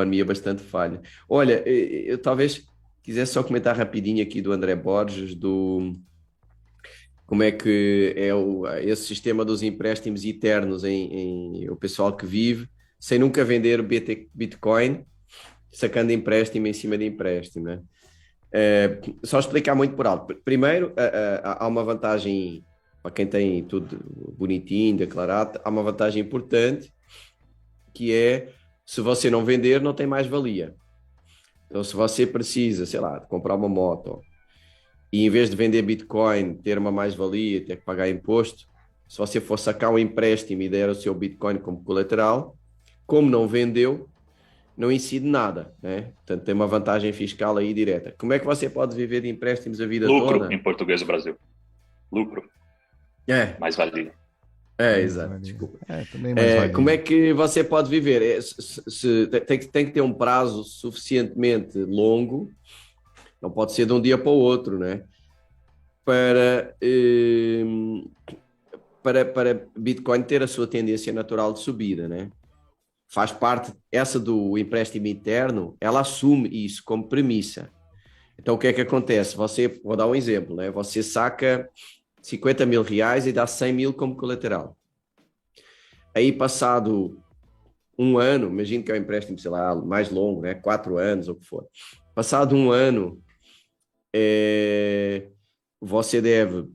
economia bastante falha. Olha, eu talvez quisesse só comentar rapidinho aqui do André Borges, do como é que é esse sistema dos empréstimos eternos o pessoal que vive sem nunca vender Bitcoin, sacando empréstimo em cima de empréstimo, né? Só explicar muito por alto. Primeiro, há uma vantagem para quem tem tudo bonitinho, declarado, há uma vantagem importante que é se você não vender, não tem mais valia. Então, se você precisa, sei lá, de comprar uma moto e em vez de vender Bitcoin, ter uma mais-valia, ter que pagar imposto, se você for sacar um empréstimo e der o seu Bitcoin como colateral, como não vendeu, não incide nada, né? Portanto, tem uma vantagem fiscal aí direta. Como é que você pode viver de empréstimos a vida Lucro, toda? em português do Brasil. Lucro, É, mais valia. Mais exato, valia. desculpa. É, também mais Como é valia. que você pode viver? Tem que ter um prazo suficientemente longo, não pode ser de um dia para o outro, né? Para, para Bitcoin ter a sua tendência natural de subida, né? Faz parte, essa do empréstimo interno, ela assume isso como premissa. Então, o que é que acontece? Vou dar um exemplo, né? Você saca 50 mil reais e dá 100 mil como colateral. Aí, passado um ano, imagino que é um empréstimo, sei lá, mais longo, né? 4 anos ou o que for. Passado um ano, você deve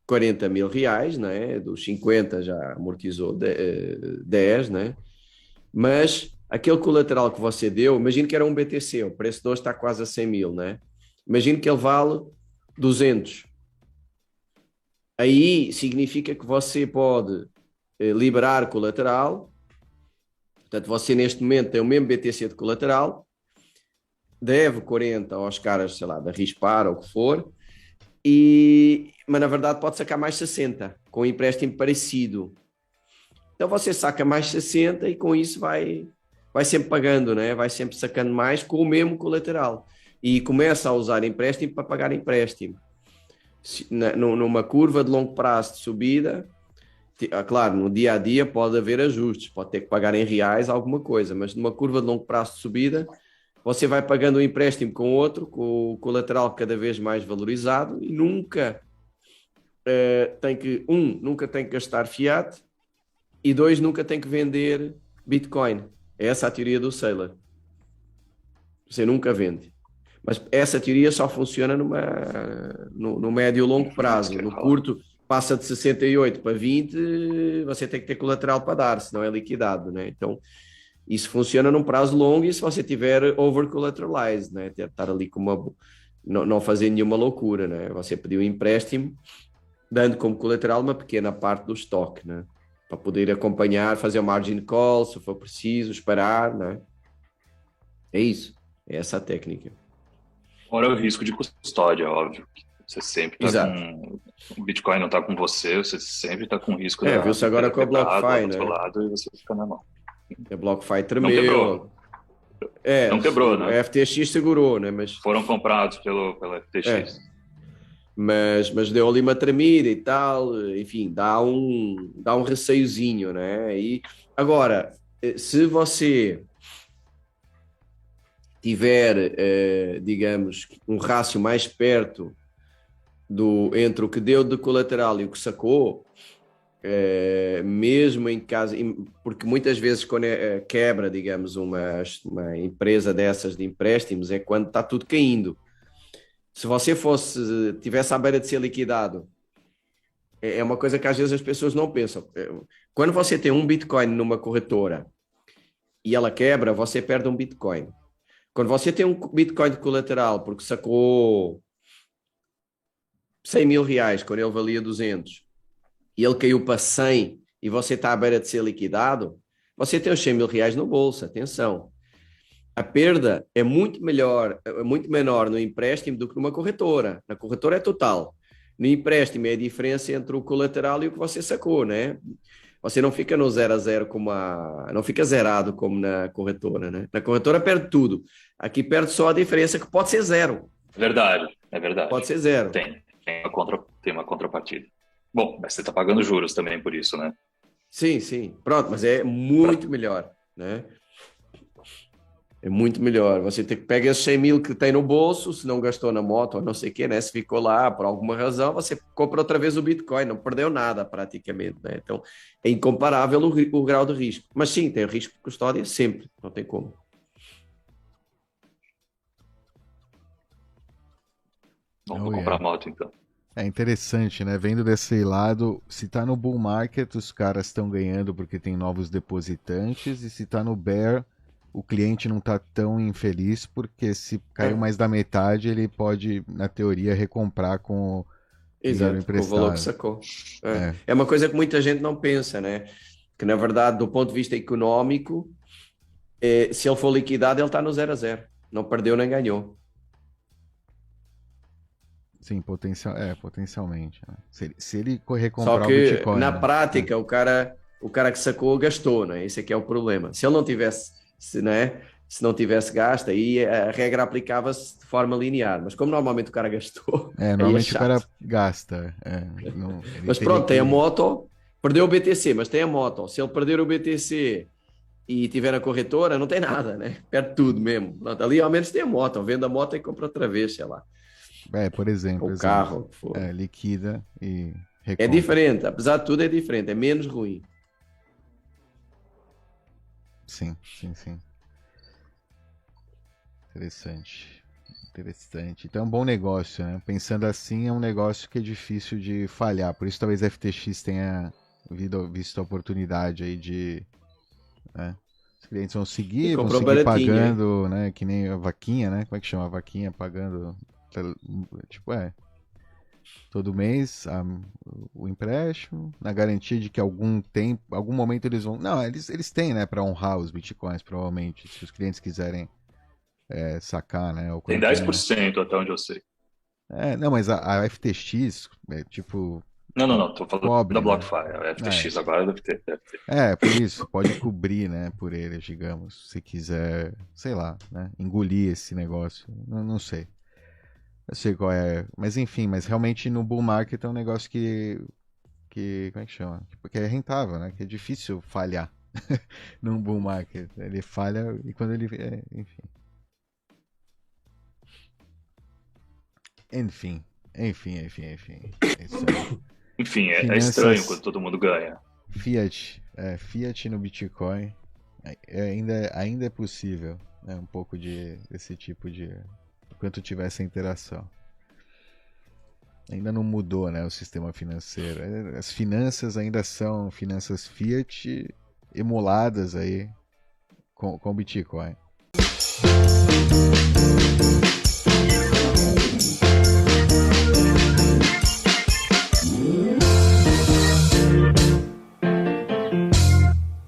40 mil reais, né? Dos 50 já amortizou 10, né? Mas aquele colateral que você deu, imagino que era um BTC, o preço de hoje está quase a 100 mil, né? Imagino que ele vale 200. Aí significa que você pode liberar colateral, portanto você neste momento tem o mesmo BTC de colateral, deve 40 aos caras, sei lá, da Rispar ou o que for, mas na verdade pode sacar mais 60 com um empréstimo parecido. Então você saca mais 60 e com isso vai sempre pagando, né? Vai sempre sacando mais com o mesmo colateral. E começa a usar empréstimo para pagar empréstimo. Numa curva de longo prazo de subida, claro, no dia a dia pode haver ajustes, pode ter que pagar em reais alguma coisa, mas numa curva de longo prazo de subida, você vai pagando um empréstimo com outro, com o colateral cada vez mais valorizado e nunca tem que gastar fiat e dois, nunca tem que vender Bitcoin. É essa a teoria do Saylor. Você nunca vende. Mas essa teoria só funciona no médio e longo Isso que prazo. eu ia No falar. curto, passa de 68 para 20, você tem que ter colateral para dar, senão é liquidado, né? Então, isso funciona num prazo longo e se você tiver over-collateralized, né? Estar ali com não fazer nenhuma loucura, né? Você pediu um empréstimo, dando como colateral uma pequena parte do estoque, né? Para poder acompanhar, fazer o margin call, se for preciso, esperar, né? É isso. É essa a técnica. Fora o risco de custódia, óbvio. Você sempre está Exato. com. O Bitcoin não está com você, você sempre está com o risco da Viu-se agora empresa com a quebrar do BlockFi, outro né? lado e você fica na mão. A BlockFi Não quebrou. tremeu. Não quebrou, A né? FTX segurou, né? Foram comprados pela É, FTX. mas deu ali uma tremida e tal, enfim, dá um receiozinho, né? E agora, se você tiver, digamos, um rácio mais perto entre o que deu de colateral e o que sacou, mesmo em caso, porque muitas vezes quando quebra, digamos, uma empresa dessas de empréstimos é quando está tudo caindo. Se você tivesse à beira de ser liquidado, é uma coisa que às vezes as pessoas não pensam. Quando você tem um Bitcoin numa corretora e ela quebra, você perde um Bitcoin. Quando você tem um Bitcoin de colateral porque sacou 100 mil reais quando ele valia 200 e ele caiu para 100 e você está à beira de ser liquidado, você tem os 100 mil reais no bolso, atenção. A perda é muito menor no empréstimo do que numa corretora. Na corretora é total. No empréstimo é a diferença entre o colateral e o que você sacou, né? Você não fica no 0 a 0 não fica zerado como na corretora, né? Na corretora perde tudo. Aqui perde só a diferença que pode ser zero. Verdade, é verdade. Pode ser zero. Tem uma contrapartida. Bom, mas você está pagando juros também por isso, né? Sim, sim. Pronto, mas é muito melhor, né? É muito melhor. Você tem que pegar esses 100 mil que tem no bolso, se não gastou na moto ou não sei o quê, né? Se ficou lá por alguma razão, você compra outra vez o Bitcoin, não perdeu nada praticamente, né? Então é incomparável o grau de risco. Mas sim, tem o risco de custódia sempre, não tem como. Vamos Oh, comprar yeah. moto, então. É interessante, né? Vendo desse lado, se tá no bull market, os caras estão ganhando porque tem novos depositantes, e se tá no bear, o cliente não tá tão infeliz porque se caiu É, mais da metade, ele pode, na teoria, recomprar com o dinheiro exato, com o valor que emprestado. sacou. É, É uma coisa que muita gente não pensa, né? Que na verdade, do ponto de vista económico, se ele for liquidado, ele está no 0 a 0. Não perdeu nem ganhou. sim, potencialmente, né? Se ele Só recomprar o que Bitcoin, na né? É. prática o cara que sacou gastou, né? Esse é que é o problema. Se ele não tivesse, né? Se não tivesse gasto, aí a regra aplicava-se de forma linear. Mas como normalmente o cara gastou, aí é Normalmente o cara chato. gasta. Ele Mas teria pronto, tem a que. moto, perdeu o BTC, mas tem a moto. Se ele perder o BTC e tiver na corretora, não tem nada, né? Perde tudo mesmo. Pronto, ali ao menos tem a moto. Vende a moto e compra outra vez, sei lá. Por exemplo, Ou carro, o que for. liquida e É recompra. diferente, apesar de tudo é diferente, é menos ruim. Sim, sim, sim. Interessante. Interessante. Então é um bom negócio, né? Pensando assim, é um negócio que é difícil de falhar. Por isso talvez a FTX tenha visto a oportunidade aí de, né? Os clientes vão E seguir, vão comprou seguir baratinho, hein? pagando, né? Que nem a vaquinha, né? Como é que chama? A vaquinha pagando. Tipo, todo mês o empréstimo, na garantia de que algum tempo, algum momento eles vão. Não, eles têm, né, para honrar os bitcoins, provavelmente, se os clientes quiserem sacar, né? Ou Tem quando tiver. 10% até onde eu sei. Não, mas a FTX, tipo, Não, não, não. Tô falando da cobre, né? BlockFi. A É, FTX agora deve ter. Deve ter. por isso, pode cobrir, né, por ele, digamos, se quiser, sei lá, né, engolir esse negócio. Não sei. Eu sei qual é. Mas enfim, mas realmente no bull market é um negócio que como é que chama? Que é rentável, né? Que é difícil falhar num bull market. Ele falha e quando ele. Enfim. Enfim. Enfim. É isso aí. Enfim, é estranho quando Finanças todo mundo ganha. Fiat. Fiat no Bitcoin. Ainda é possível, né? Um pouco desse tipo de. Enquanto tiver essa interação. Ainda não mudou, né, o sistema financeiro. As finanças ainda são finanças Fiat emuladas aí com Bitcoin.